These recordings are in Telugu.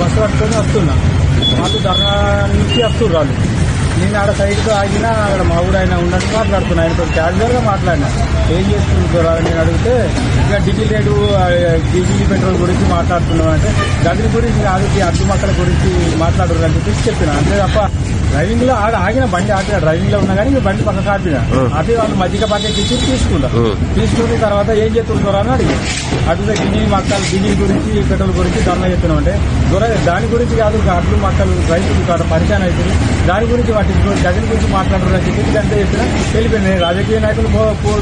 బస్సు పట్టుకొని వస్తున్నా, వాళ్ళు ధర్నా నుంచి వస్తున్నారు. వాళ్ళు నేను ఆడ సైడ్తో ఆగినా అక్కడ మా ఊరు ఆయన ఉన్నట్టు మాట్లాడుతున్నా, ఆయనతో క్యాజువల్గా మాట్లాడినా. ఏం చేస్తున్నారు నేను అడిగితే ఇక డీజిల్ రేటు డీజిల్ పెట్రోల్ గురించి మాట్లాడుతున్నాం అంటే దాని గురించి కాదు, అడ్డు మక్కల గురించి మాట్లాడరు అని చెప్పేసి చెప్పిన. అంతే తప్ప డ్రైవింగ్ లో ఆగిన బండి ఆపిన, డ్రైవింగ్ లో ఉన్నా కానీ బండి పక్కకు ఆపిన. ఆపి వాళ్ళు మధ్యక ప్యాకెట్ ఇచ్చి తీసుకున్న తర్వాత ఏం చేస్తున్నారు అని అడిగి అడిగితే డీజిల్ మక్కలు డీజిల్ గురించి పెట్రోల్ గురించి ధర్నా చెప్తున్నాం అంటే దాని గురించి కాదు, అడ్లు మక్కలు రైతులు కాదు పరిచయం అవుతుంది, దాని గురించి వాటి జగన్ గురించి మాట్లాడరు అని చెప్పి అంతే చెప్పిన. వెళ్ళిపోయింది. నేను రాజకీయ నాయకులు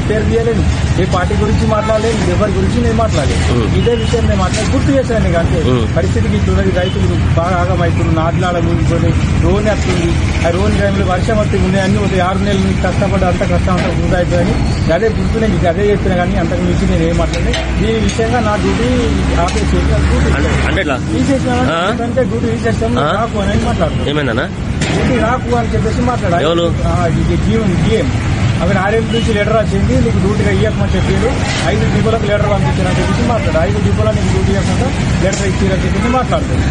పేరు తీయలేను, ఏ పార్టీ గురించి మాట్లాడలేదు, ఎవరి గురించి నేను మాట్లాడలేదు. ఇదే విషయం నేను గుర్తు చేశాను. నీకు అంతే పరిస్థితికి చూడండి, రైతులు బాగా ఆగమవుతున్నారు, నాట్లాడ ముందుకొని రోన్ వస్తుంది. ఆ రోన్ టైంలో వర్షం వస్తే ఉన్నాయి అన్ని 6 నెలల నుంచి కష్టపడి అంత కష్టం అంతా వృధా అయిపోయింది. అదే గుర్తునే మీకు అదే చెప్పినా కానీ అంతకు మించి నేను ఏం మాట్లాడలేదు. దీని విషయంగా నా డ్యూటీ ఆపేసి తీసేసినా డ్యూటీ తీసేస్తాం రాకు అని మాట్లాడుతున్నాను. డ్యూటీ రాకు అని చెప్పేసి మాట్లాడాలి. జీఎం అక్కడ ఆర్ఎం నుంచి లెటర్ వచ్చింది, నీకు డ్యూటీగా ఇవ్వకమని చెప్పారు. 5 డిపోలకు లెటర్ పంపించారని చెప్పేసి మాట్లాడు. 5 డిపోలో నీకు డ్యూటీ ఇవ్వకుండా లెటర్ ఇచ్చారని చెప్పేసి మాట్లాడుతుంది.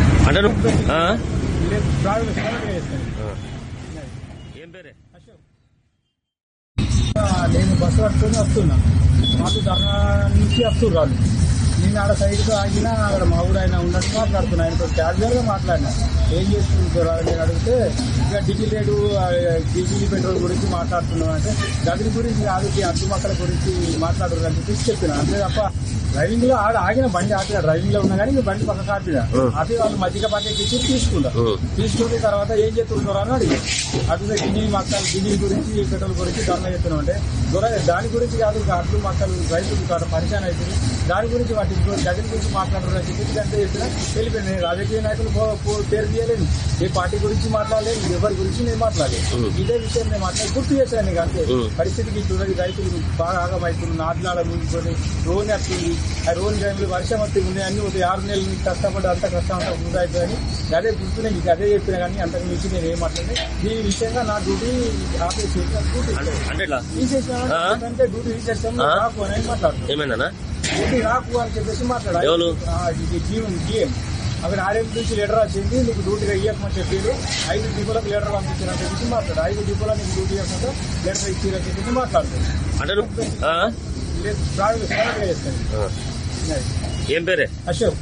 నేను బస్సు పట్టుకొని వస్తున్నా, వాళ్ళు ధర్నా నుంచి వస్తున్నారు. వాళ్ళు నేను ఆడ సైడ్తో ఆగినా అక్కడ మా ఊరు ఆయన ఉన్నట్టు మాట్లాడుతున్నా, ఆయనతో క్యాజువల్గా మాట్లాడినా. ఏం చేస్తున్నారు నేను అడిగితే ఇక డీజిల్ రేటు డీజిల్ పెట్రోల్ గురించి మాట్లాడుతున్నాం అంటే దాని గురించి కాదు, అడ్డు మక్కల గురించి మాట్లాడరు అని చెప్పేసి చెప్పిన. అంతే తప్ప డ్రైవింగ్ లో ఆగిన బండి ఆపిన, డ్రైవింగ్ లో ఉన్నా కానీ బండి పక్కకు ఆపిన. ఆపి వాళ్ళు మధ్యక ప్యాకెట్ ఇచ్చి తీసుకున్న తర్వాత ఏం చేస్తున్నారు అని అడిగి అడిగితే డీజిల్ మక్కలు డీజిల్ గురించి పెట్రోల్ గురించి ధర్నా చెప్తున్నాం అంటే దాని గురించి కాదు, అడ్లు మక్కలు రైతులు కాదు పరిచయం అవుతుంది, దాని గురించి వాటి జగన్ గురించి మాట్లాడరు అని చెప్పి అంతే చెప్పిన. వెళ్ళిపోయింది. నేను రాజకీయ నాయకులు పేరు తీయలేను, ఏ పార్టీ గురించి మాట్లాడలేదు, ఎవరి గురించి నేను మాట్లాడలేదు. ఇదే విషయం నేను మాట్లాడి గుర్తు చేశాను. నీకు అంతే పరిస్థితికి చూడండి, రైతులు బాగా ఆగమవుతున్నారు, నాట్లాడ ముందుకొని రోన్ వస్తుంది. ఆ రోన్ టైంలో వర్షం వస్తే ఉన్నాయి అన్ని 6 నెలల నుంచి కష్టపడి అంత కష్టం అంతా వృధా అయిపోయింది. అదే గుర్తునే మీకు అదే చెప్పినా కానీ అంతకు మించి నేను ఏం మాట్లాడలేదు. దీని విషయంగా నా డ్యూటీ ఆపేసి తీసేసిన అంటే డ్యూటీ తీసేస్తాం రాకు అని మాట్లాడుతున్నాను. డ్యూటీ రాకు అని చెప్పేసి మాట్లాడాలి. జీఎం అక్కడ ఆర్ఎం నుంచి లెటర్ వచ్చింది, నీకు డ్యూటీగా ఇవ్వకమని చెప్పారు. 5 డిపోలకు లెటర్ పంపించారని చెప్పేసి మాట్లాడు. 5 డిపోలో నీకు డ్యూటీ ఇవ్వకుండా లెటర్ ఇచ్చారని చెప్పేసి మాట్లాడుతుంది. ఏం పేరే? అశోక్.